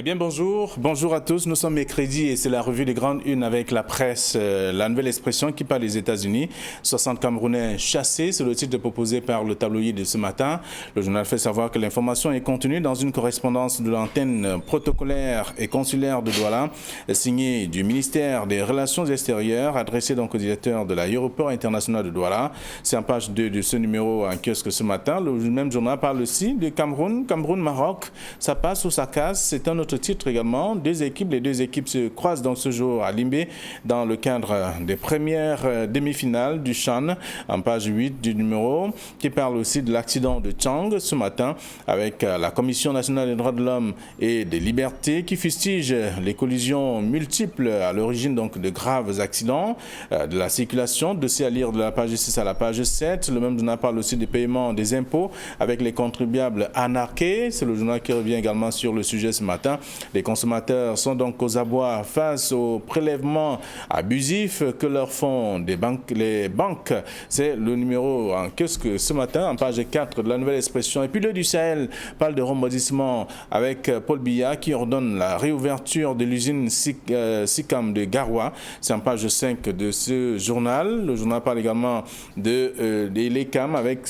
Eh bien bonjour à tous, nous sommes mercredi et c'est la revue des grandes unes avec la presse, la nouvelle expression qui parle des États-Unis. 60 Camerounais chassés, c'est le titre proposé par le tabloïd de ce matin. Le journal fait savoir que l'information est contenue dans une correspondance de l'antenne protocolaire et consulaire de Douala, signée du ministère des Relations extérieures, adressée donc au directeur de l'aéroport international de Douala. C'est en page 2 de ce numéro en kiosque ce matin. Le même journal parle aussi de Cameroun-Maroc. Ça passe ou ça casse, c'est un autre titre également. Les deux équipes se croisent donc ce jour à Limbé dans le cadre des premières demi-finales du CHAN, en page 8 du numéro, qui parle aussi de l'accident de Tchang ce matin avec la Commission nationale des droits de l'homme et des libertés qui fustige les collisions multiples à l'origine donc de graves accidents de la circulation. Dossier à lire de la page 6 à la page 7. Le même journal parle aussi des paiements des impôts avec les contribuables anarqués. C'est le journal qui revient également sur le sujet ce matin. Les consommateurs sont donc aux abois face aux prélèvements abusifs que leur font les banques. C'est le numéro en kiosque ce matin, en page 4 de la nouvelle expression. Et puis le du Sahel parle de rebondissement avec Paul Biya qui ordonne la réouverture de l'usine SICAM de Garoua. C'est en page 5 de ce journal. Le journal parle également de l'ECAM avec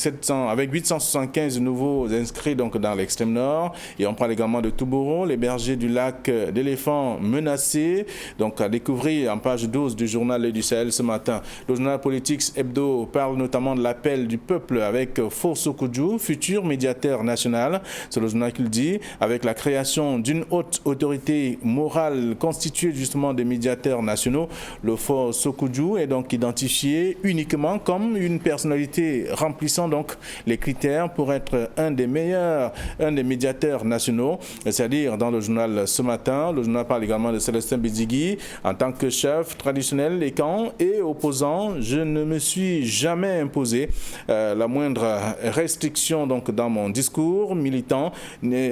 875 nouveaux inscrits donc dans l'extrême nord. Et on parle également de Touboro, les bergers du lac d'éléphants menacés. Donc à découvrir en page 12 du journal du Sahel ce matin. Le journal Politics Hebdo parle notamment de l'appel du peuple avec Force Kudju, futur médiateur national. C'est le journal qui le dit, avec la création d'une haute autorité morale constituée justement des médiateurs nationaux. Le Force Kudju est donc identifié uniquement comme une personnalité remplissant donc les critères pour être un des meilleurs, un des médiateurs nationaux, c'est-à-dire dans le journal ce matin. Le journal parle également de Célestin Bizigui en tant que chef traditionnel des camps et opposant. Je ne me suis jamais imposé la moindre restriction donc dans mon discours militant.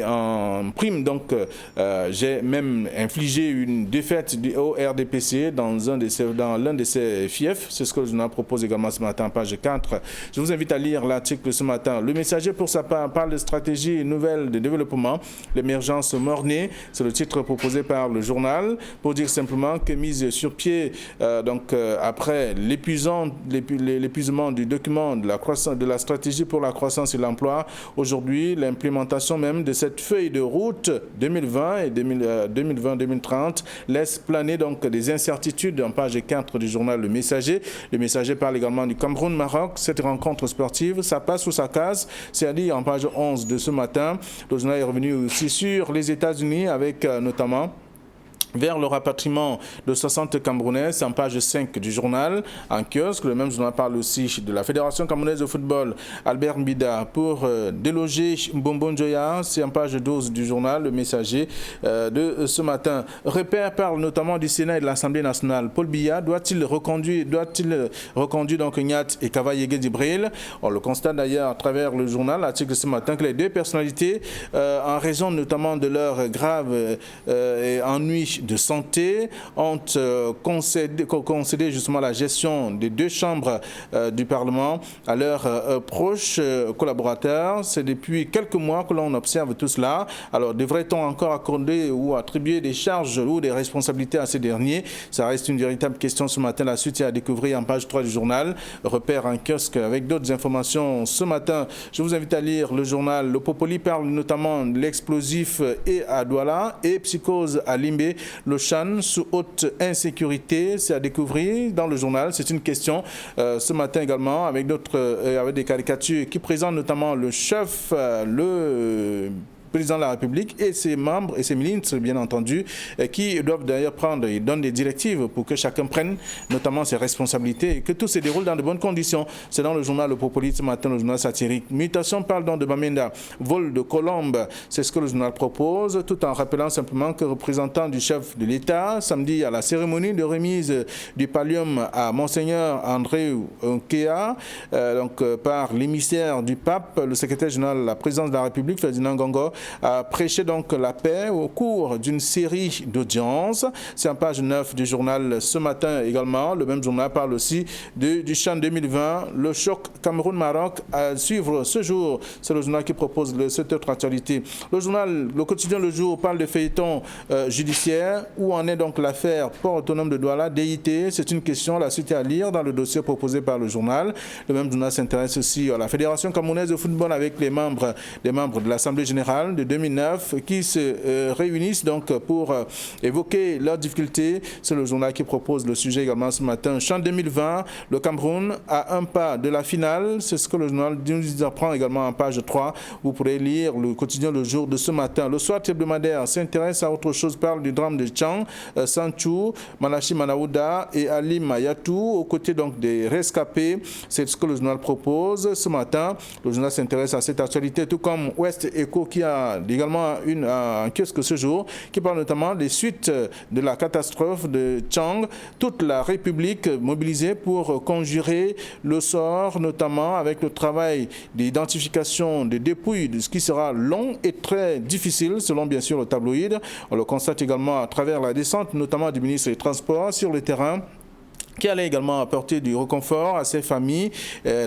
En prime donc, j'ai même infligé une défaite au RDPC dans l'un de ses fiefs. C'est ce que le journal propose également ce matin, page 4. Je vous invite à lire l'article ce matin. Le Messager, pour sa part, parle de stratégie nouvelle de développement, l'émergence mornée. C'est le titre proposé par le journal pour dire simplement que mise sur pied après l'épuisement du document de la stratégie pour la croissance et l'emploi, aujourd'hui l'implémentation même de cette feuille de route 2020 et 2020-2030 laisse planer donc des incertitudes en page 4 du journal Le Messager. Le Messager parle également du Cameroun-Maroc. Cette rencontre sportive, ça passe ou ça casse, c'est à dire en page 11 de ce matin. Le journal est revenu aussi sur les États-Unis avec notamment vers le rapatriement de 60 Camerounais, c'est en page 5 du journal, en kiosque. Le même journal parle aussi de la Fédération camerounaise de football, Albert Mbida, pour déloger Mbombo Njoya, c'est en page 12 du journal, Le Messager de ce matin. Repère parle notamment du Sénat et de l'Assemblée nationale. Paul Biya doit-il reconduire donc Nyat et Kavayegue Dibril? On le constate d'ailleurs à travers le journal, l'article de ce matin, que les deux personnalités, en raison notamment de leur grave ennui de santé, ont concédé justement la gestion des deux chambres du Parlement à leurs proches collaborateurs. C'est depuis quelques mois que l'on observe tout cela. Alors devrait-on encore accorder ou attribuer des charges ou des responsabilités à ces derniers? Ça reste une véritable question ce matin. La suite est à découvrir en page 3 du journal. Repère en kiosque avec d'autres informations ce matin. Je vous invite à lire le journal. Le Popoli parle notamment de l'explosif et à Douala et psychose à Limbé. Le CHAN sous haute insécurité, c'est à découvrir dans le journal. C'est une question ce matin également avec des caricatures qui présentent notamment le chef, le président de la République et ses membres et ses ministres, bien entendu, qui doivent d'ailleurs ils donnent des directives pour que chacun prenne notamment ses responsabilités et que tout se déroule dans de bonnes conditions. C'est dans le journal Le Popoli ce matin, le journal satirique. Mutation parle donc de Bamenda, vol de colombe, c'est ce que le journal propose, tout en rappelant simplement que représentant du chef de l'État, samedi à la cérémonie de remise du pallium à Monseigneur André Nkea, par l'émissaire du pape, le secrétaire général de la présidence de la République, Ferdinand Gongo, a prêché donc la paix au cours d'une série d'audiences. C'est en page 9 du journal ce matin également. Le même journal parle aussi du CHAN 2020, le choc Cameroun-Maroc à suivre ce jour. C'est le journal qui propose cette autre actualité. Le quotidien Le Jour parle de feuilleton judiciaire. Où en est donc l'affaire port autonome de Douala, DIT? C'est une question, la suite à lire dans le dossier proposé par le journal. Le même journal s'intéresse aussi à la Fédération camerounaise de football avec les membres de l'Assemblée générale de 2009 qui se réunissent donc pour évoquer leurs difficultés. C'est le journal qui propose le sujet également ce matin. CHAN 2020, le Cameroun à un pas de la finale. C'est ce que le journal nous apprend également en page 3. Vous pourrez lire le quotidien Le Jour de ce matin. Le Soir hebdomadaire s'intéresse à autre chose, parle du drame de Tchang, Sanchou, Manachi Manaouda et Ali Mayatou, aux côtés donc des rescapés. C'est ce que le journal propose ce matin. Le journal s'intéresse à cette actualité, tout comme West Echo qui a également un kiosque ce jour, qui parle notamment des suites de la catastrophe de Tchang. Toute la République mobilisée pour conjurer le sort, notamment avec le travail d'identification des dépouilles, de ce qui sera long et très difficile, selon bien sûr le tabloïd. On le constate également à travers la descente, notamment du ministre des Transports sur le terrain, qui allait également apporter du réconfort à ces familles,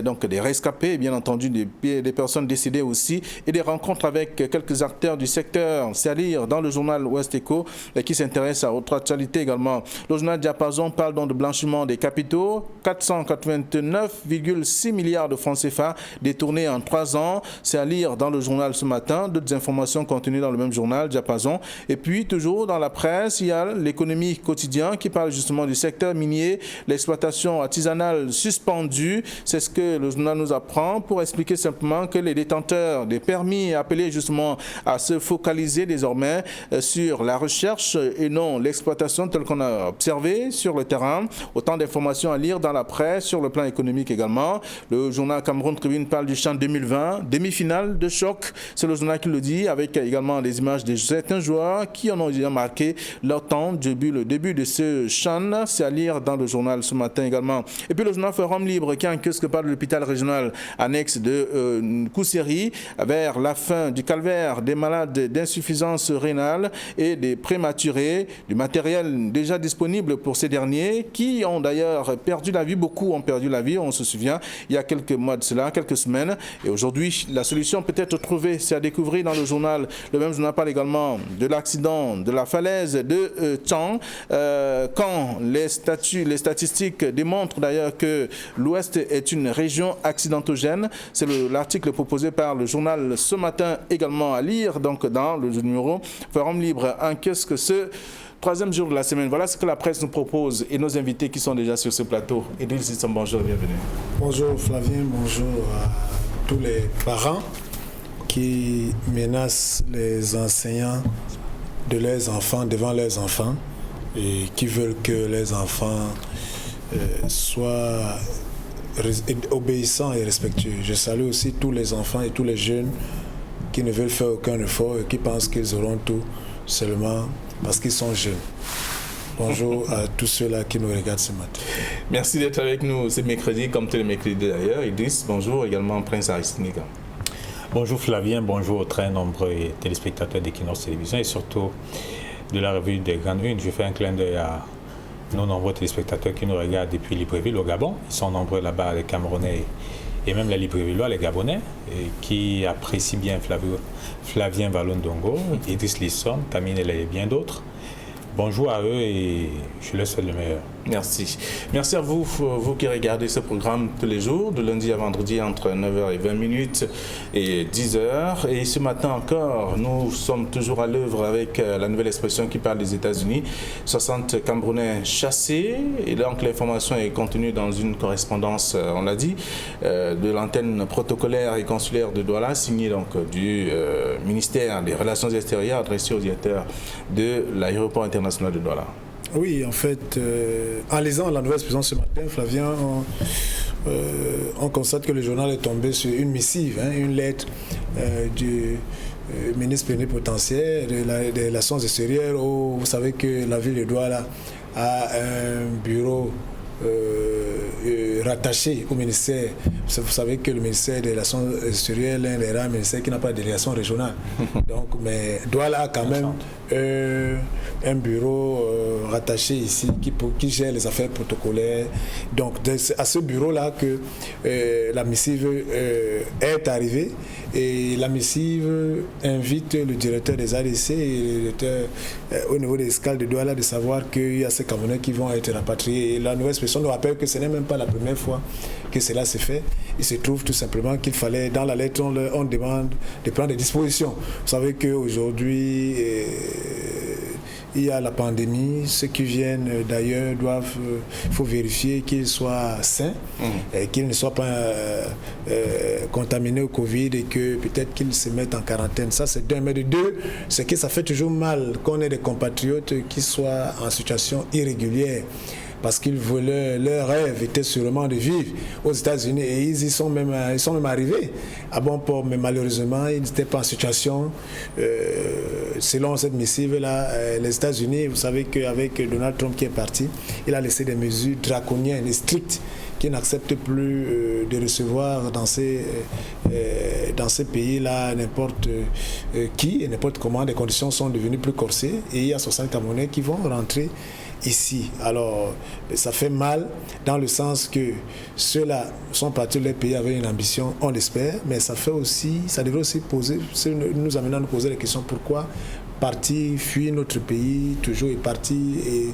donc des rescapés, bien entendu des personnes décédées aussi, et des rencontres avec quelques acteurs du secteur, c'est-à-dire dans le journal West Echo, qui s'intéresse à autre actualité également. Le journal Diapason parle donc de blanchiment des capitaux, 489,6 milliards de francs CFA détournés en 3 ans, c'est à lire dans le journal ce matin, d'autres informations contenues dans le même journal Diapason. Et puis, toujours dans la presse, il y a l'économie quotidien qui parle justement du secteur minier, l'exploitation artisanale suspendue. C'est ce que le journal nous apprend pour expliquer simplement que les détenteurs des permis appelés justement à se focaliser désormais sur la recherche et non l'exploitation telle qu'on a observé sur le terrain. Autant d'informations à lire dans la presse sur le plan économique également. Le journal Cameroun Tribune parle du CHAN 2020, demi-finale de choc. C'est le journal qui le dit, avec également des images de certains joueurs qui en ont déjà marqué leur temps depuis le début de ce CHAN. C'est à lire dans le journal ce matin également. Et puis le journal Forum Libre qui en kiosque parle de l'hôpital régional annexe de Kousséry vers la fin du calvaire des malades d'insuffisance rénale et des prématurés, du matériel déjà disponible pour ces derniers qui ont d'ailleurs perdu la vie. Beaucoup ont perdu la vie, on se souvient, il y a quelques mois de cela, quelques semaines. Et aujourd'hui, la solution peut être trouvée, c'est à découvrir dans le journal. Le même journal parle également de l'accident de la falaise de Tchang, quand les statistiques démontrent d'ailleurs que l'Ouest est une région accidentogène. C'est l'article proposé par le journal ce matin également à lire, donc dans le numéro Forum Libre en kiosque ce 3e jour de la semaine. Voilà ce que la presse nous propose et nos invités qui sont déjà sur ce plateau. Idriss Sissom, bonjour, bienvenue. Bonjour Flavien, bonjour à tous les parents qui menacent les enseignants de leurs enfants devant leurs enfants et qui veulent que les enfants soient obéissants et respectueux. Je salue aussi tous les enfants et tous les jeunes qui ne veulent faire aucun effort et qui pensent qu'ils auront tout seulement parce qu'ils sont jeunes. Bonjour à tous ceux-là qui nous regardent ce matin. Merci d'être avec nous ce mercredi, comme tous les mercredis d'ailleurs. Idriss, bonjour, également Prince Aristide. Bonjour Flavien, bonjour aux très nombreux téléspectateurs d'Equinox Télévision et surtout de la revue des Grandes Unes. Je fais un clin d'œil à nos nombreux téléspectateurs qui nous regardent depuis Libreville au Gabon. Ils sont nombreux là-bas, les Camerounais et même les Librevillois, les Gabonais, qui apprécient bien Flavien Valondongo, Idriss Sissom, Camille et bien d'autres. Bonjour à eux et je leur souhaite le meilleur. Merci. Merci à vous, vous qui regardez ce programme tous les jours, de lundi à vendredi entre 9h20 et 10h. Et ce matin encore, nous sommes toujours à l'œuvre avec la nouvelle expression qui parle des États-Unis. 60 Camerounais chassés. Et donc l'information est contenue dans une correspondance, on l'a dit, de l'antenne protocolaire et consulaire de Douala, signée donc du ministère des Relations extérieures adressée au directeur de l'aéroport international de Douala. Oui, en fait, en lisant la nouvelle expression ce matin, Flavien, on constate que le journal est tombé sur une missive, une lettre du ministre plénipotentiaire des Relations extérieures, où vous savez que la ville de Douala a un bureau rattaché au ministère. Vous savez que le ministère des Relations extérieures est l'un des rares ministères qui n'a pas de délégation régionale. Donc, mais Douala a quand même un bureau rattaché ici qui gère les affaires protocolaires. Donc, c'est à ce bureau-là que la missive est arrivée. Et la missive invite le directeur des ADC et le directeur au niveau des escales de Douala de savoir qu'il y a ces Camerounais qui vont être rapatriés. Et la nouvelle expression nous rappelle que ce n'est même pas la première fois que cela s'est fait. Il se trouve tout simplement qu'il fallait, dans la lettre, on demande de prendre des dispositions. Vous savez qu'aujourd'hui, il y a la pandémie. Ceux qui viennent d'ailleurs doivent, il faut vérifier qu'ils soient sains, qu'ils ne soient pas contaminés au Covid et que peut-être qu'ils se mettent en quarantaine. Ça, c'est d'un. Mais de deux, c'est que ça fait toujours mal qu'on ait des compatriotes qui soient en situation irrégulière. Parce qu'ils voulaient, leur rêve était sûrement de vivre aux États-Unis et ils sont même arrivés à bon port, mais malheureusement ils n'étaient pas en situation. Selon cette missive-là, les États-Unis, vous savez qu'avec Donald Trump qui est parti, il a laissé des mesures draconiennes et strictes qui n'acceptent plus de recevoir dans ces pays-là n'importe qui et n'importe comment. Les conditions sont devenues plus corsées et il y a 60 Camerounais qui vont rentrer ici. Alors, ça fait mal dans le sens que ceux-là sont partis de leur pays avec une ambition, on l'espère, mais ça devrait aussi nous amener à nous poser la question pourquoi partir, fuir notre pays, toujours est parti et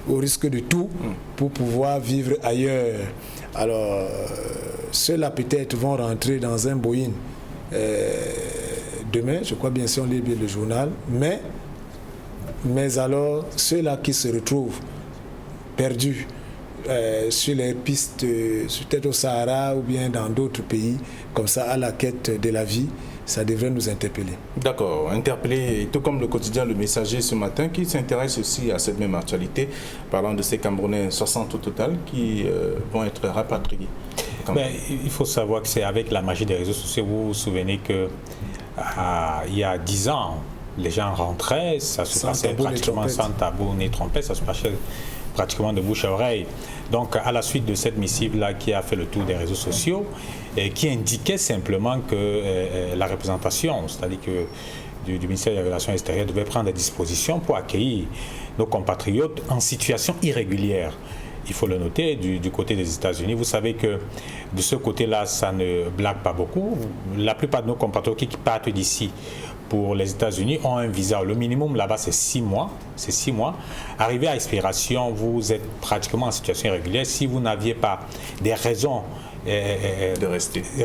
au risque de tout pour pouvoir vivre ailleurs. Alors, ceux-là peut-être vont rentrer dans un Boeing demain, je crois bien si on lit bien le journal, mais alors, ceux-là qui se retrouvent perdus sur les pistes, peut-être au Sahara ou bien dans d'autres pays, comme ça, à la quête de la vie, ça devrait nous interpeller. D'accord, interpeller, tout comme le quotidien Le Messager ce matin, qui s'intéresse aussi à cette même actualité, parlant de ces Camerounais 60 au total, qui vont être rapatriés. Mais il faut savoir que c'est avec la magie des réseaux sociaux. Vous vous souvenez qu'il y a 10 ans, les gens rentraient, ça se passait pratiquement sans tabou ni trompette, ça se passait pratiquement de bouche à oreille. Donc, à la suite de cette missive-là qui a fait le tour des réseaux sociaux, et qui indiquait simplement que la représentation, c'est-à-dire que du ministère des Relations extérieures devait prendre des dispositions pour accueillir nos compatriotes en situation irrégulière. Il faut le noter, du côté des États-Unis. Vous savez que de ce côté-là, ça ne blague pas beaucoup. La plupart de nos compatriotes qui partent d'ici pour les États-Unis ont un visa. Le minimum là-bas, c'est 6 mois. C'est 6 mois. Arrivé à expiration, vous êtes pratiquement en situation irrégulière. Si vous n'aviez pas des raisons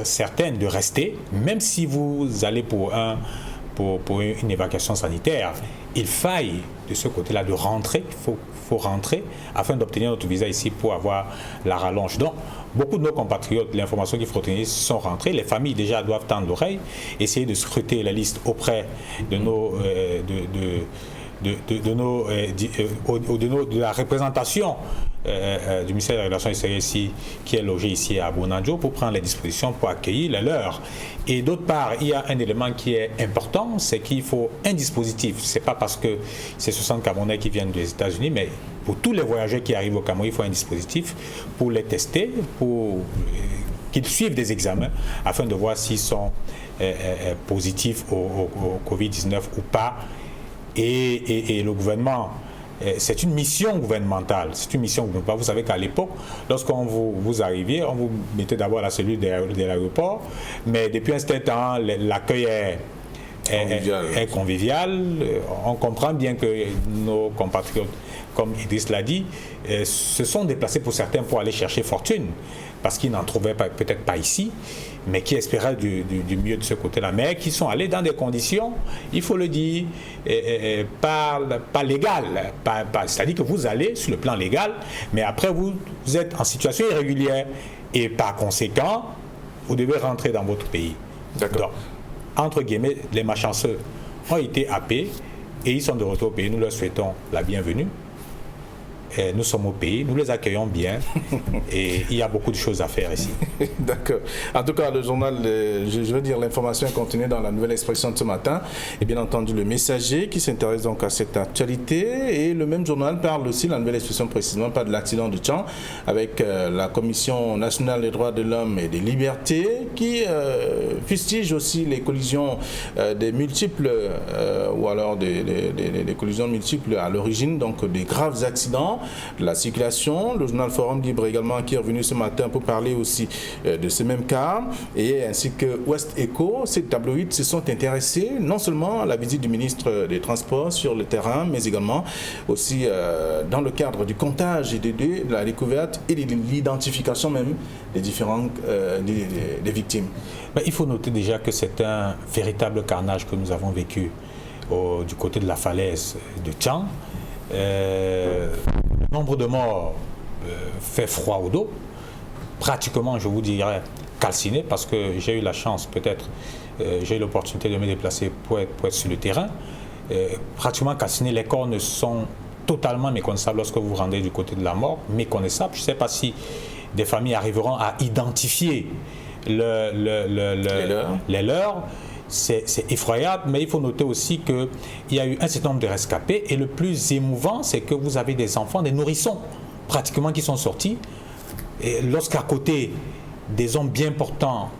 certaines de rester, même si vous allez pour une évacuation sanitaire, il faille de ce côté-là de rentrer. Il faut rentrer afin d'obtenir notre visa ici pour avoir la rallonge. Donc, beaucoup de nos compatriotes, l'information qu'il faut retenir, sont rentrés. Les familles déjà doivent tendre l'oreille, essayer de scruter la liste auprès de de la représentation du ministère des Relations extérieures ici, qui est logé ici à Bounadjo, pour prendre les dispositions pour accueillir les leurs. Et d'autre part, il y a un élément qui est important, c'est qu'il faut un dispositif. Ce n'est pas parce que c'est 60 Camerounais qui viennent des États-Unis, mais pour tous les voyageurs qui arrivent au Cameroun, il faut un dispositif pour les tester, pour qu'ils suivent des examens, afin de voir s'ils sont positifs au Covid-19 ou pas. Et le gouvernement, c'est une mission gouvernementale. C'est une mission gouvernementale. Vous savez qu'à l'époque, lorsqu'on vous arriviez, on vous mettait d'abord à la cellule de l'aéroport, mais depuis un certain temps, l'accueil est convivial. On comprend bien que nos compatriotes, comme Idriss l'a dit, se sont déplacés pour certains pour aller chercher fortune, parce qu'ils n'en trouvaient peut-être pas ici, mais qui espéraient du mieux de ce côté-là, mais qui sont allés dans des conditions, il faut le dire, pas légales. C'est-à-dire que vous allez sur le plan légal, mais après vous êtes en situation irrégulière, et par conséquent, vous devez rentrer dans votre pays. D'accord. Donc, entre guillemets, les malchanceux ont été happés, et ils sont de retour au pays. Nous leur souhaitons la bienvenue. nous sommes au pays, nous les accueillons bien et il y a beaucoup de choses à faire ici. D'accord. En tout cas, le journal, je veux dire, l'information est contenue dans la Nouvelle Expression de ce matin. Et bien entendu, le Messager qui s'intéresse donc à cette actualité. Et le même journal parle aussi, la Nouvelle Expression précisément, pas de l'accident de Tchang, avec la Commission nationale des droits de l'homme et des libertés qui fustige aussi les collisions des multiples, ou alors des collisions multiples à l'origine, donc des graves accidents, de la circulation. Le journal Forum Libre également qui est revenu ce matin pour parler aussi de ce même cas, et ainsi que West Echo. Ces tabloïds se sont intéressés non seulement à la visite du ministre des Transports sur le terrain, mais également aussi dans le cadre du comptage et de la découverte et de l'identification même des différentes des victimes. Mais il faut noter déjà que c'est un véritable carnage que nous avons vécu du côté de la falaise de Tchang. Le nombre de morts fait froid au dos, pratiquement, je vous dirais, calciné, parce que j'ai eu la chance, peut-être, j'ai eu l'opportunité de me déplacer pour être sur le terrain. Pratiquement calciné, les corps ne sont totalement méconnaissables lorsque vous vous rendez du côté de la mort, méconnaissables. Je ne sais pas si des familles arriveront à identifier les leurs. C'est effroyable, mais il faut noter aussi qu'il y a eu un certain nombre de rescapés, et le plus émouvant, c'est que vous avez des enfants, des nourrissons, pratiquement, qui sont sortis. Et lorsqu'à côté, des hommes bien portants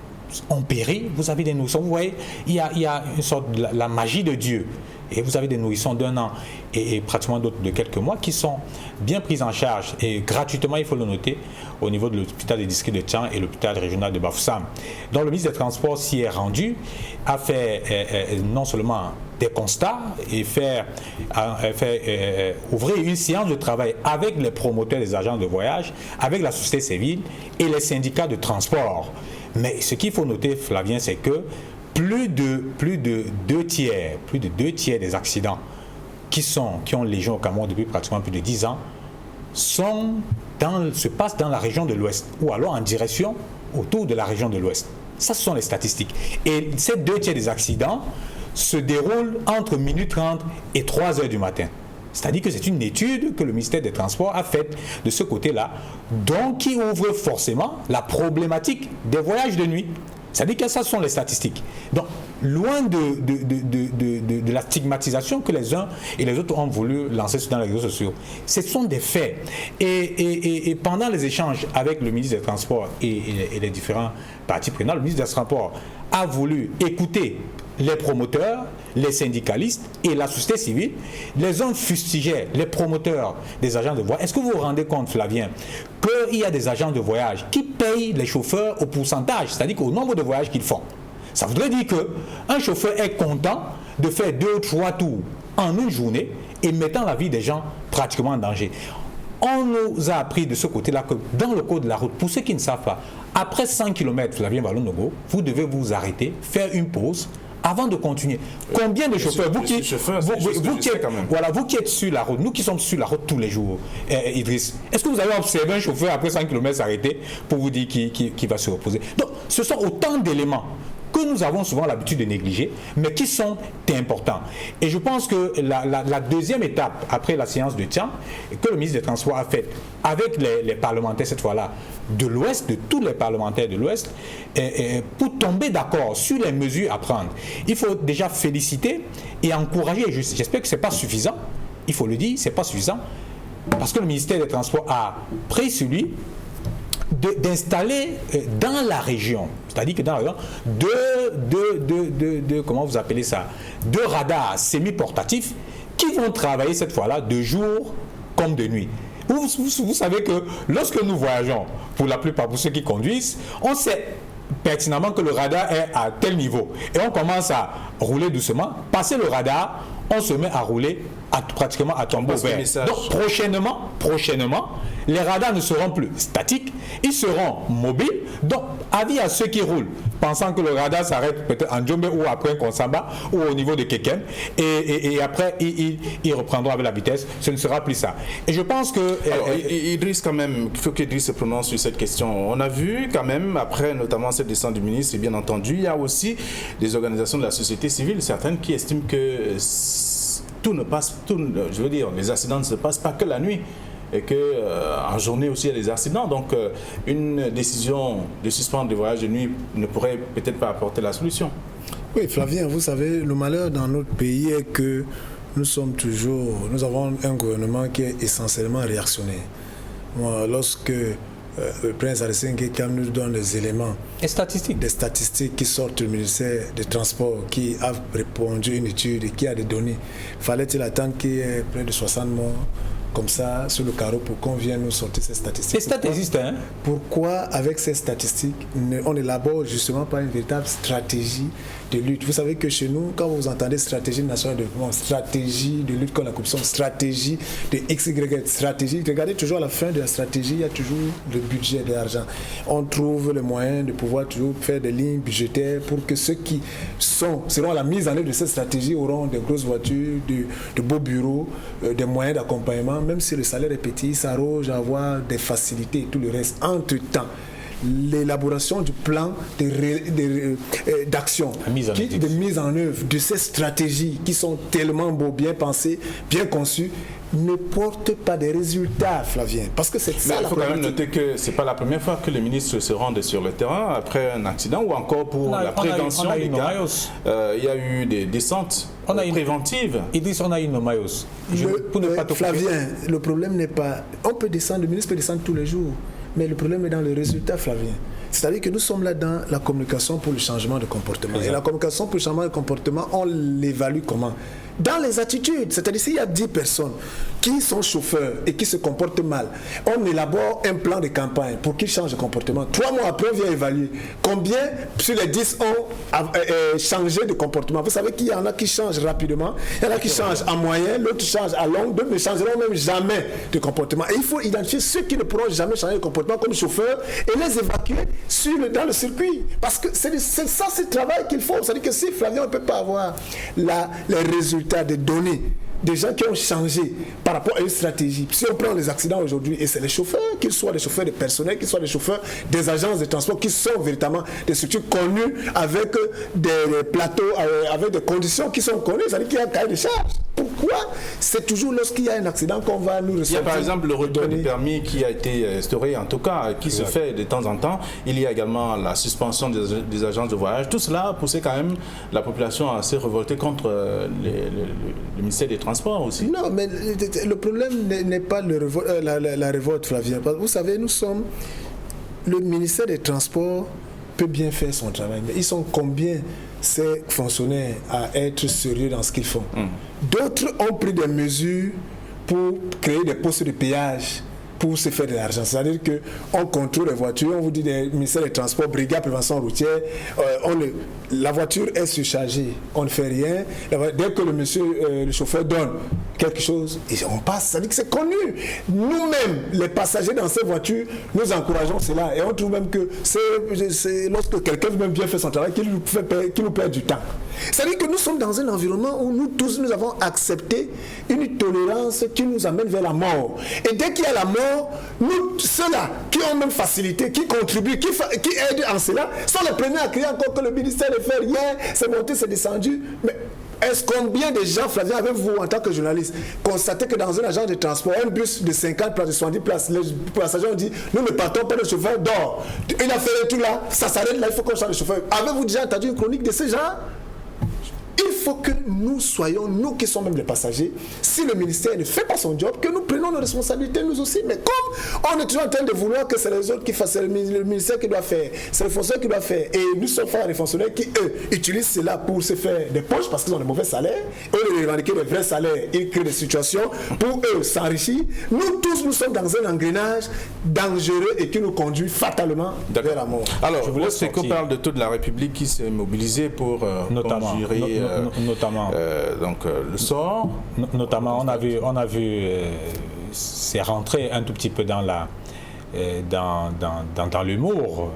ont péri, vous avez des nourrissons. Vous voyez, il y a une sorte de la magie de Dieu. Et vous avez des nourrissons d'1 an et pratiquement d'autres de quelques mois qui sont bien pris en charge et gratuitement, il faut le noter, au niveau de l'hôpital des districts de Tchang et l'hôpital régional de Bafoussam. Donc le ministre des Transports s'y est rendu, a fait non seulement des constats et ouvrir une séance de travail avec les promoteurs des agences de voyage, avec la société civile et les syndicats de transport. Mais ce qu'il faut noter, Flavien, c'est que plus de 2 tiers des accidents qui ont légion au Cameroun depuis pratiquement plus de 10 ans se passent dans la région de l'Ouest, ou alors en direction autour de la région de l'Ouest. Ça, ce sont les statistiques. Et ces 2 tiers des accidents se déroulent entre 12h30 et 3h du matin. C'est-à-dire que c'est une étude que le ministère des Transports a faite de ce côté-là, donc qui ouvre forcément la problématique des voyages de nuit. C'est-à-dire que ça sont les statistiques. Donc, loin de la stigmatisation que les uns et les autres ont voulu lancer dans les réseaux sociaux, ce sont des faits. Et pendant les échanges avec le ministre des Transports et les différents parties prenantes, le ministre des Transports a voulu écouter les promoteurs, les syndicalistes et la société civile. Les uns fustigeaient les promoteurs des agents de voyage. Est-ce que vous vous rendez compte, Flavien, qu'il y a des agents de voyage qui payent les chauffeurs au pourcentage, c'est-à-dire au nombre de voyages qu'ils font? Ça voudrait dire qu'un chauffeur est content de faire 2 ou 3 tours en une journée et mettant la vie des gens pratiquement en danger. On nous a appris de ce côté-là que dans le code de la route, pour ceux qui ne savent pas, après 100 km, Flavien Balonogo, vous devez vous arrêter, faire une pause, avant de continuer. Combien de chauffeurs, vous qui êtes sur la route, nous qui sommes sur la route tous les jours, Idriss, est-ce que vous avez observé un chauffeur après 100 km s'arrêter pour vous dire qu'il va se reposer? Donc, ce sont autant d'éléments que nous avons souvent l'habitude de négliger, mais qui sont importants. Et je pense que la deuxième étape, après la séance de Tchang, que le ministre des Transports a faite avec les parlementaires, cette fois-là, de l'Ouest, de tous les parlementaires de l'Ouest, pour tomber d'accord sur les mesures à prendre. Il faut déjà féliciter et encourager, j'espère que ce n'est pas suffisant, il faut le dire, ce n'est pas suffisant, parce que le ministère des Transports a pris celui d'installer dans la région, c'est-à-dire que dans la région, comment vous appelez ça, 2 radars semi-portatifs qui vont travailler cette fois-là de jour comme de nuit. Vous savez que lorsque nous voyageons, pour la plupart, pour ceux qui conduisent, on sait pertinemment que le radar est à tel niveau. Et on commence à rouler doucement. Passer le radar, on se met à rouler pratiquement à tombeau vert. Donc prochainement, les radars ne seront plus statiques, ils seront mobiles. Donc, avis à ceux qui roulent, pensant que le radar s'arrête peut-être en Djombe ou après Konsamba ou au niveau de Keken, et après, ils reprendront avec la vitesse. Ce ne sera plus ça. Et je pense que... Alors, Idriss, quand même, il faut qu'Idriss se prononce sur cette question. On a vu quand même, après notamment cette descente du ministre, et bien entendu, il y a aussi des organisations de la société civile, certaines qui estiment que les accidents ne se passent pas que la nuit. et qu'en journée aussi, il y a des accidents. Donc, une décision de suspendre les voyages de nuit ne pourrait peut-être pas apporter la solution. Oui, Flavien, vous savez, le malheur dans notre pays est que nous avons un gouvernement qui est essentiellement réactionnaire. Lorsque le prince Alassane Gueye nous donne des éléments, des statistiques qui sortent du ministère des Transports, qui a répondu à une étude et qui a des données, fallait-il attendre qu'il y ait près de 60 morts comme ça sur le carreau pour qu'on vienne nous sortir ces statistiques? Les stats existent, hein? Pourquoi, avec ces statistiques, on élabore justement pas une véritable stratégie de lutte? Vous savez que chez nous, quand vous entendez stratégie nationale de développement, stratégie de lutte contre la corruption, stratégie de XY, stratégie, regardez toujours à la fin de la stratégie, il y a toujours le budget de l'argent. On trouve le moyen de pouvoir toujours faire des lignes budgétaires pour que ceux qui seront à la mise en œuvre de cette stratégie auront des grosses voitures, de beaux bureaux, des moyens d'accompagnement. Même si le salaire est petit, ils s'arrogent à avoir des facilités et tout le reste. Entre-temps, l'élaboration du plan d'action, de mise en œuvre de ces stratégies qui sont tellement beaux, bien pensées, bien conçues, ne portent pas des résultats, Flavien. Parce que c'est ça. Mais il faut quand même noter que ce n'est pas la première fois que les ministres se rendent sur le terrain après un accident ou encore pour la prévention des cas. Il y a eu des descentes préventives. Idriss, on a une Mayos. Flavien, le problème n'est pas... On peut descendre, le ministre peut descendre tous les jours. Mais le problème est dans le résultat, Flavien. C'est-à-dire que nous sommes là dans la communication pour le changement de comportement. Et la communication pour le changement de comportement, on l'évalue comment? Dans les attitudes. C'est-à-dire s'il y a 10 personnes qui sont chauffeurs et qui se comportent mal, on élabore un plan de campagne pour qu'ils changent de comportement. 3 mois après, on vient évaluer combien sur les 10 ont changé de comportement. Vous savez qu'il y en a qui changent rapidement, il y en a qui changent en moyen, l'autre change à longue, d'autres ne changeront même jamais de comportement. Et il faut identifier ceux qui ne pourront jamais changer de comportement comme chauffeurs et les évacuer dans le circuit. Parce que c'est ça, c'est le travail qu'il faut. C'est-à-dire que si Flavien ne peut pas avoir les résultats des données des gens qui ont changé par rapport à une stratégie. Si on prend les accidents aujourd'hui, et c'est les chauffeurs, qu'ils soient des chauffeurs de personnel, qu'ils soient des chauffeurs des agences de transport, qui sont véritablement des structures connues avec des plateaux, avec des conditions qui sont connues, c'est-à-dire qu'il y a un cahier de charge. Pourquoi c'est toujours lorsqu'il y a un accident qu'on va nous recevoir? Il y a par exemple le retour des permis qui a été instauré, en tout cas, qui se fait de temps en temps. Il y a également la suspension des agences de voyage. Tout cela a poussé quand même la population à se révolter contre le ministère des Transports aussi. Non, mais le problème n'est pas la révolte, Flavien. Vous savez, le ministère des Transports peut bien faire son travail, mais ils sont combien ces fonctionnaires à être sérieux dans ce qu'ils font? D'autres ont pris des mesures pour créer des postes de péage pour se faire de l'argent. C'est-à-dire qu'on contrôle les voitures, on vous dit des ministères des Transports, brigade prévention routière, la voiture est surchargée, on ne fait rien. Dès que le chauffeur donne quelque chose, et on passe, c'est-à-dire que c'est connu. Nous-mêmes, les passagers dans ces voitures, nous encourageons cela. Et on trouve même que c'est lorsque quelqu'un veut même bien faire son travail qu'il nous perd du temps. C'est-à-dire que nous sommes dans un environnement où nous tous, nous avons accepté une tolérance qui nous amène vers la mort. Et dès qu'il y a la mort, nous, ceux-là qui ont même facilité, qui contribuent, qui aident en cela, sont les premiers à crier encore que le ministère ne fait rien, c'est monté, c'est descendu. Mais est-ce combien de gens, Flavien, avec vous en tant que journaliste, constatez que dans un agent de transport, un bus de 50 places, de 70 places, les passagers ont dit, nous ne partons pas, le chauffeur dort. Il a fait tout là, ça s'arrête là, il faut qu'on change de chauffeur. Avez-vous déjà entendu une chronique de ces gens? Il faut que nous soyons, nous qui sommes même les passagers, si le ministère ne fait pas son job, que nous prenions nos responsabilités nous aussi. Mais comme on est toujours en train de vouloir que c'est les autres qui fassent, c'est le ministère qui doit faire, c'est le fonctionnaire qui doit faire, et nous sommes frères des fonctionnaires qui, eux, utilisent cela pour se faire des poches parce qu'ils ont des mauvais salaires, eux, ils revendiquent des vrais salaires, ils créent des situations pour eux s'enrichir. Nous tous, nous sommes dans un engrenage dangereux et qui nous conduit fatalement vers la mort. Alors, le SECO parle de toute la République qui s'est mobilisée pour conjurer le sort. Notamment, on a vu c'est rentré un tout petit peu dans l'humour,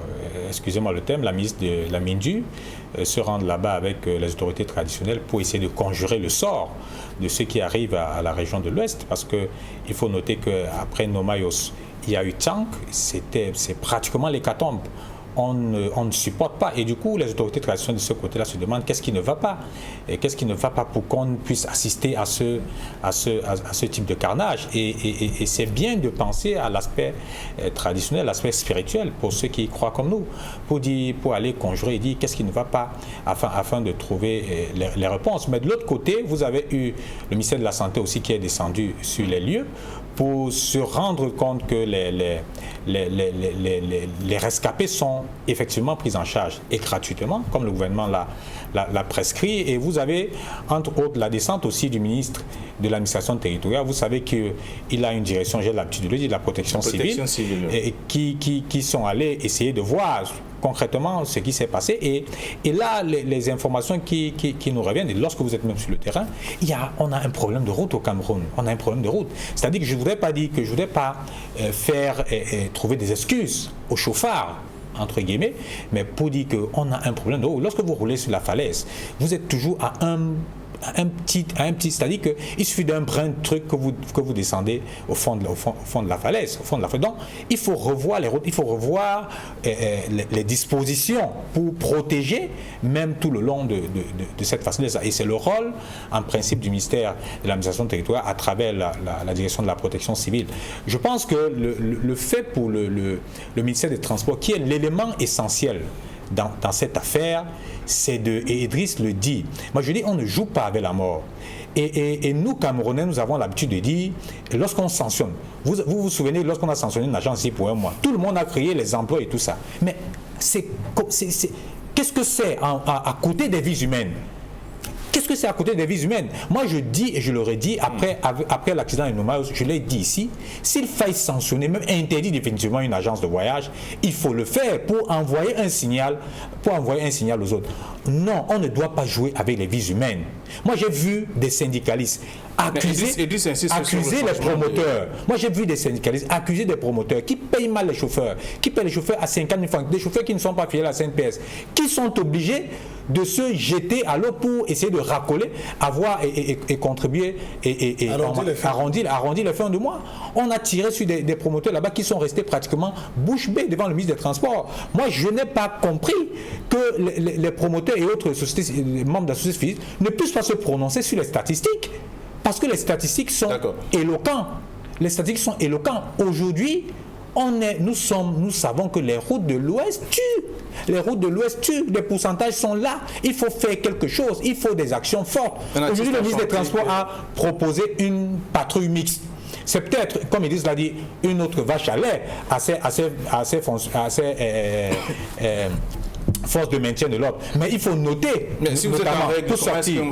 excusez-moi le terme, la ministre de la Minju se rendre là-bas avec les autorités traditionnelles pour essayer de conjurer le sort de ceux qui arrivent à la région de l'Ouest, parce qu'il faut noter qu'après Nomayos, il y a eu Tchank, c'est pratiquement l'hécatombe. on ne supporte pas. Et du coup, les autorités traditionnelles de ce côté-là se demandent qu'est-ce qui ne va pas. Et qu'est-ce qui ne va pas pour qu'on puisse assister à ce type de carnage. Et c'est bien de penser à l'aspect traditionnel, l'aspect spirituel, pour ceux qui croient comme nous, pour aller conjurer et dire qu'est-ce qui ne va pas, afin de trouver les réponses. Mais de l'autre côté, vous avez eu le ministère de la Santé aussi qui est descendu sur les lieux pour se rendre compte que les rescapés sont effectivement pris en charge et gratuitement, comme le gouvernement l'a prescrit. Et vous avez, entre autres, la descente aussi du ministre de l'administration territoriale. Vous savez qu'il a une direction, j'ai l'habitude de le dire, de la protection civile, et qui sont allés essayer de voir concrètement ce qui s'est passé. Et là, les informations qui nous reviennent, et lorsque vous êtes même sur le terrain, on a un problème de route au Cameroun. On a un problème de route. C'est-à-dire que je ne voudrais pas dire que je ne voudrais pas trouver des excuses aux chauffards, entre guillemets, mais pour dire qu'on a un problème de route. Lorsque vous roulez sur la falaise, vous êtes toujours à un petit, c'est-à-dire qu'il suffit d'un brin de truc que vous descendez au fond de la falaise. Donc, il faut revoir les routes, il faut revoir les dispositions pour protéger même tout le long de cette façon-là. Et c'est le rôle, en principe, du ministère de l'administration territoriale à travers la direction de la protection civile. Je pense que le fait pour le ministère des Transports, qui est l'élément essentiel dans cette affaire, et Idriss le dit. Moi je dis, on ne joue pas avec la mort. Et nous, Camerounais, nous avons l'habitude de dire, lorsqu'on sanctionne, vous souvenez, lorsqu'on a sanctionné une agence ici pour un mois, tout le monde a créé les emplois et tout ça. Mais qu'est-ce que c'est à côté des vies humaines? Qu'est-ce que c'est à côté des vies humaines? Moi, je dis, et je l'aurais dit, après l'accident de Noumaï, je l'ai dit ici, s'il faille sanctionner, même interdire définitivement une agence de voyage, il faut le faire pour envoyer un signal aux autres. Non, on ne doit pas jouer avec les vies humaines. Moi, j'ai vu des syndicalistes accuser les promoteurs. Moi, j'ai vu des syndicalistes accuser des promoteurs qui payent mal les chauffeurs, qui payent les chauffeurs à 50 000 francs, des chauffeurs qui ne sont pas fidèles à la CNPS, qui sont obligés de se jeter à l'eau pour essayer de racoler, avoir et contribuer et arrondir les fins de mois. On a tiré sur des promoteurs là-bas qui sont restés pratiquement bouche bée devant le ministre des Transports. Moi, je n'ai pas compris que les promoteurs et autres sociétés, membres de la société civile ne puissent pas se prononcer sur les statistiques. Parce que les statistiques sont éloquents. Les statistiques sont éloquents. Aujourd'hui, nous savons que les routes de l'Ouest tuent. Les routes de l'Ouest tuent. Les pourcentages sont là. Il faut faire quelque chose. Il faut des actions fortes. Aujourd'hui, le ministre des Transports a proposé une patrouille mixte. C'est peut-être, comme Idriss l'a dit, une autre vache à lait à ces force de maintien de l'ordre. Mais il faut noter, si vous notamment, êtes pour sortir,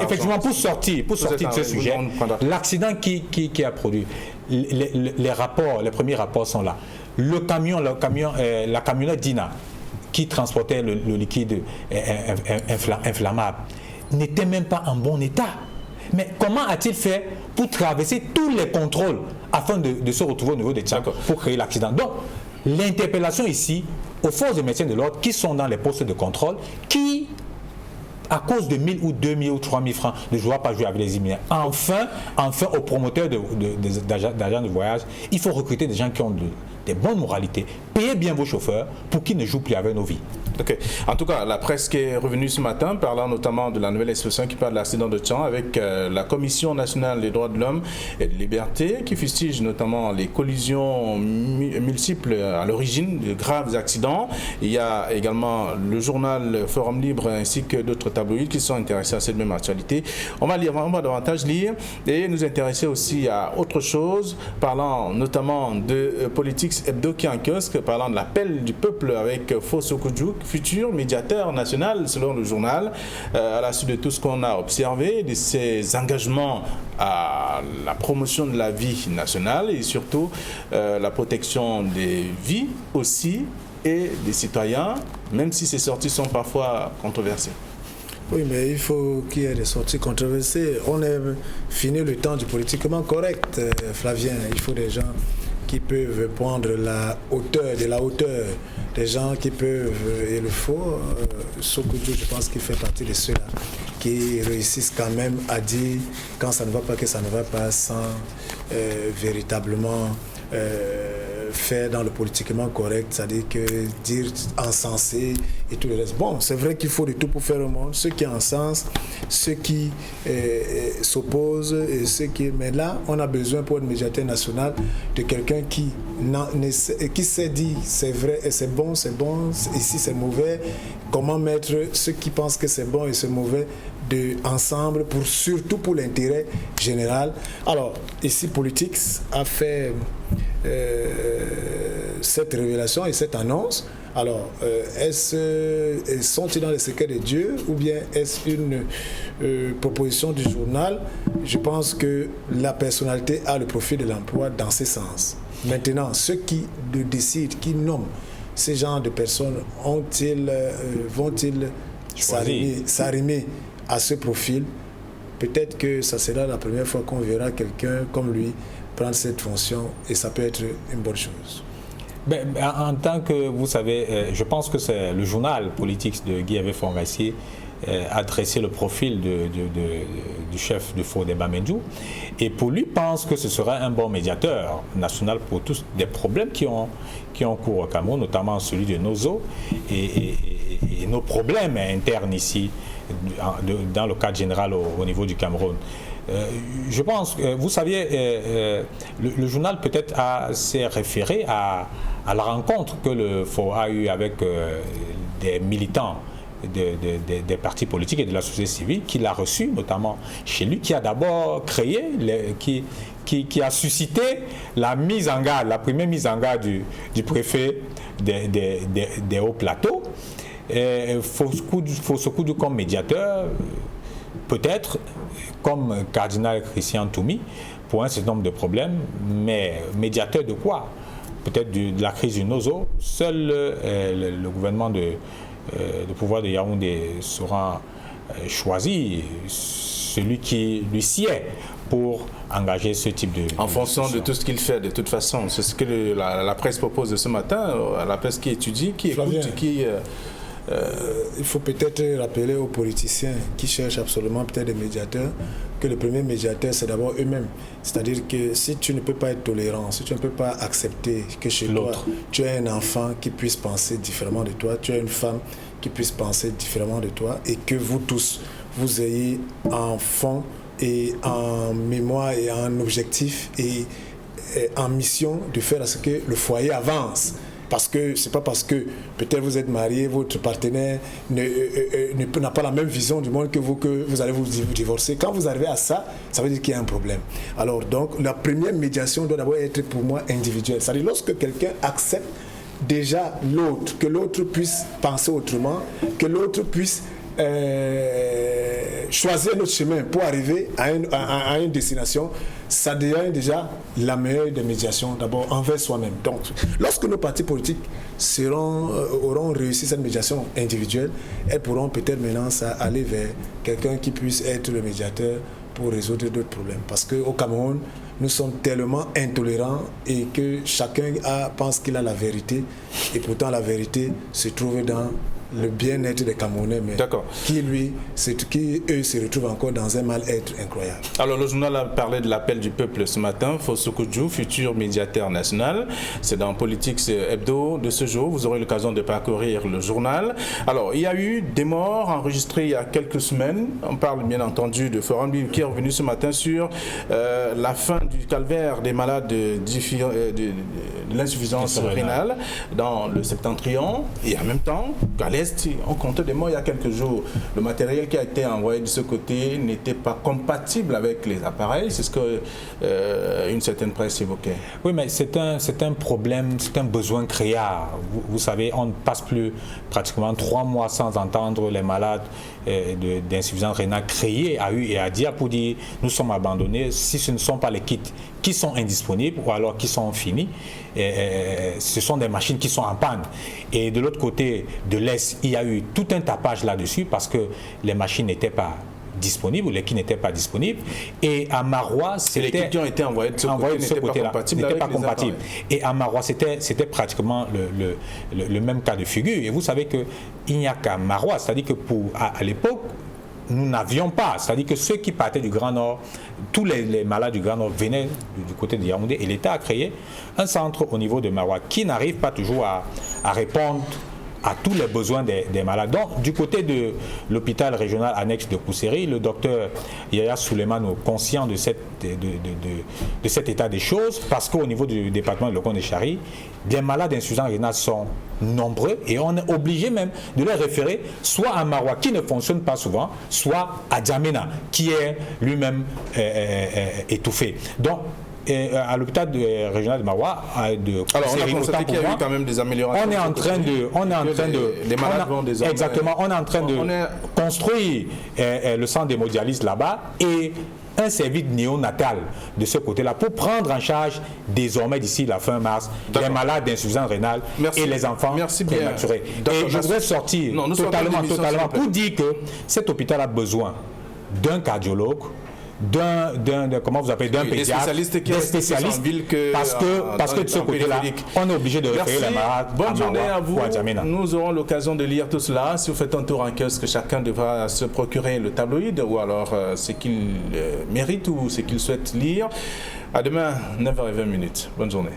effectivement, pour sortir de ce sujet, l'accident qui a produit, les premiers rapports sont là. La camionnette Dina qui transportait le liquide inflammable n'était même pas en bon état. Mais comment a-t-il fait pour traverser tous les contrôles afin de se retrouver au niveau des Tchad pour créer l'accident? Donc, l'interpellation ici aux forces de maintien de l'ordre qui sont dans les postes de contrôle, qui, à cause de 1 000 ou 2 000 ou 3 000 francs, ne doivent pas jouer avec les immigrants. Enfin, aux promoteurs d'agents de voyage, il faut recruter des gens qui ont des bonnes moralités. Payez bien vos chauffeurs pour qu'ils ne jouent plus avec nos vies. Okay. En tout cas, la presse qui est revenue ce matin, parlant notamment de la nouvelle expression qui parle de l'accident de Tchan avec la Commission nationale des droits de l'homme et de liberté, qui fustige notamment les collisions multiples à l'origine de graves accidents. Il y a également le journal Forum Libre ainsi que d'autres tabloïds qui sont intéressés à cette même actualité. On va davantage lire et nous intéresser aussi à autre chose, parlant notamment de Politics Hebdo qui est en kiosque, parlant de l'appel du peuple avec Fosso Koudjouk, futur médiateur national selon le journal, à la suite de tout ce qu'on a observé, de ses engagements à la promotion de la vie nationale et surtout la protection des vies aussi et des citoyens, même si ces sorties sont parfois controversées. Oui, mais il faut qu'il y ait des sorties controversées. On a fini le temps du politiquement correct, Flavien. Il faut des gens qui peuvent prendre la hauteur, des gens qui peuvent, et le faut, Sokoudjou, je pense qu'il fait partie de ceux-là qui réussissent quand même à dire quand ça ne va pas, que ça ne va pas sans véritablement faire dans le politiquement correct, c'est-à-dire que dire encenser et tout le reste. Bon, c'est vrai qu'il faut de tout pour faire le monde, ceux qui encensent, ceux qui s'opposent, et ceux qui... Mais là, on a besoin pour le médiateur national de quelqu'un qui sait dire c'est vrai et c'est bon, ici c'est mauvais, comment mettre ceux qui pensent que c'est bon et c'est mauvais ensemble, surtout pour l'intérêt général. Alors, ici, Politics a fait cette révélation et cette annonce. Alors, sont-ils dans les secrets de Dieu ou bien est-ce une proposition du journal? Je pense que la personnalité a le profil de l'emploi dans ce sens. Maintenant, ceux qui le décident, qui nomment ces genres de personnes, vont-ils s'arrimer à ce profil? Peut-être que ça sera la première fois qu'on verra quelqu'un comme lui prendre cette fonction et ça peut être une bonne chose. En tant que, vous savez, je pense que c'est le journal Politics de Guy Hervé Fongassier a dressé le profil du chef de Fodeba Mendiou et pour lui pense que ce sera un bon médiateur national pour tous des problèmes qui ont cours au Cameroun, notamment celui de nos eaux et nos problèmes internes ici dans le cadre général au niveau du Cameroun. Je pense que, vous saviez, le journal peut-être s'est référé à la rencontre que le FO a eue avec des militants des partis politiques et de la société civile, qu'il a reçu notamment chez lui, qui a d'abord créé, qui a suscité la mise en garde, la première mise en garde du préfet des hauts plateaux. Fossokoudou comme médiateur, peut-être comme cardinal Christian Toumi, pour un certain nombre de problèmes, mais médiateur de quoi? Peut-être de la crise du Nozo. Seul le gouvernement de pouvoir de Yaoundé sera choisi, celui qui lui sied pour engager ce type de... En fonction de tout ce qu'il fait, de toute façon. C'est ce que la presse propose de ce matin, la presse qui étudie, qui écoute, qui... il faut peut-être rappeler aux politiciens qui cherchent absolument peut-être des médiateurs que le premier médiateur, c'est d'abord eux-mêmes. C'est-à-dire que si tu ne peux pas être tolérant, si tu ne peux pas accepter que chez toi, tu as un enfant qui puisse penser différemment de toi, tu as une femme qui puisse penser différemment de toi et que vous tous, vous ayez en fond et en mémoire et en objectif et en mission de faire à ce que le foyer avance. Parce que c'est pas parce que peut-être vous êtes marié, votre partenaire n'a pas la même vision du monde que vous allez vous divorcer. Quand vous arrivez à ça, ça veut dire qu'il y a un problème. Alors donc, la première médiation doit d'abord être pour moi individuelle. C'est-à-dire lorsque quelqu'un accepte déjà l'autre, que l'autre puisse penser autrement, que l'autre puisse choisir notre chemin pour arriver à une destination, ça devient déjà la meilleure des médiations, d'abord envers soi-même. Donc, lorsque nos partis politiques auront réussi cette médiation individuelle, elles pourront peut-être maintenant aller vers quelqu'un qui puisse être le médiateur pour résoudre d'autres problèmes. Parce qu'au Cameroun, nous sommes tellement intolérants et que chacun pense qu'il a la vérité, et pourtant la vérité se trouve dans le bien-être des Camerounais, mais eux se retrouvent encore dans un mal-être incroyable. Alors le journal a parlé de l'appel du peuple ce matin. Fossokoudou, futur médiateur national. C'est dans Politics Hebdo de ce jour. Vous aurez l'occasion de parcourir le journal. Alors il y a eu des morts enregistrés il y a quelques semaines. On parle bien entendu de Forum qui est revenu ce matin sur la fin du calvaire des malades de l'insuffisance rénale dans le septentrion. Et en même temps, à l'Est, on comptait des morts il y a quelques jours. Le matériel qui a été envoyé de ce côté n'était pas compatible avec les appareils. C'est ce que une certaine presse évoquait. Oui, mais c'est un problème, c'est un besoin créard. Vous savez, on ne passe plus pratiquement 3 mois sans entendre les malades d'insuffisance rénale crier à U et à Dia pour dire nous sommes abandonnés. Si ce ne sont pas les kits qui sont indisponibles ou alors qui sont finis, ce sont des machines qui sont en panne. Et de l'autre côté de l'Est, il y a eu tout un tapage là-dessus parce que les machines n'étaient pas disponibles ou les kits n'étaient pas disponibles. Et à Marois, les kits qui ont été envoyés de ce côté-là n'étaient pas compatibles. Et à Marois, c'était pratiquement le même cas de figure. Et vous savez qu'il n'y a qu'à Marois, c'est-à-dire que à l'époque, nous n'avions pas. C'est-à-dire que ceux qui partaient du Grand Nord, tous les malades du Grand Nord venaient du côté de Yaoundé et l'État a créé un centre au niveau de Maroua qui n'arrive pas toujours à répondre à tous les besoins des malades. Donc, du côté de l'hôpital régional annexe de Kousséri, le docteur Yaya Souleymane est conscient de cet état des choses parce qu'au niveau du département de Lokon-Chari, les malades d'insuffisance rénale sont nombreux et on est obligé même de les référer soit à Maroua qui ne fonctionne pas souvent, soit à Djamena qui est lui-même étouffé. Donc, à l'hôpital régional de Maroua, alors on a constaté qu'il y a eu quand même des améliorations. On est en train de les malades vont désormais. Exactement, on est en train de construire le centre d'hémodialyse là-bas et un service néonatal de ce côté-là pour prendre en charge désormais d'ici la fin mars les malades d'insuffisance rénale et les enfants prématurés. Et je voudrais sortir totalement pour dire que cet hôpital a besoin d'un cardiologue, d'un pédiatre, d'un spécialiste, parce que de ce côté-là, on est obligé de référer les malades. Bonne journée à vous. Nous aurons l'occasion de lire tout cela. Si vous faites un tour en kiosque, chacun devra se procurer le tabloïd ou alors ce qu'il mérite ou ce qu'il souhaite lire. À demain, 9h20. Bonne journée.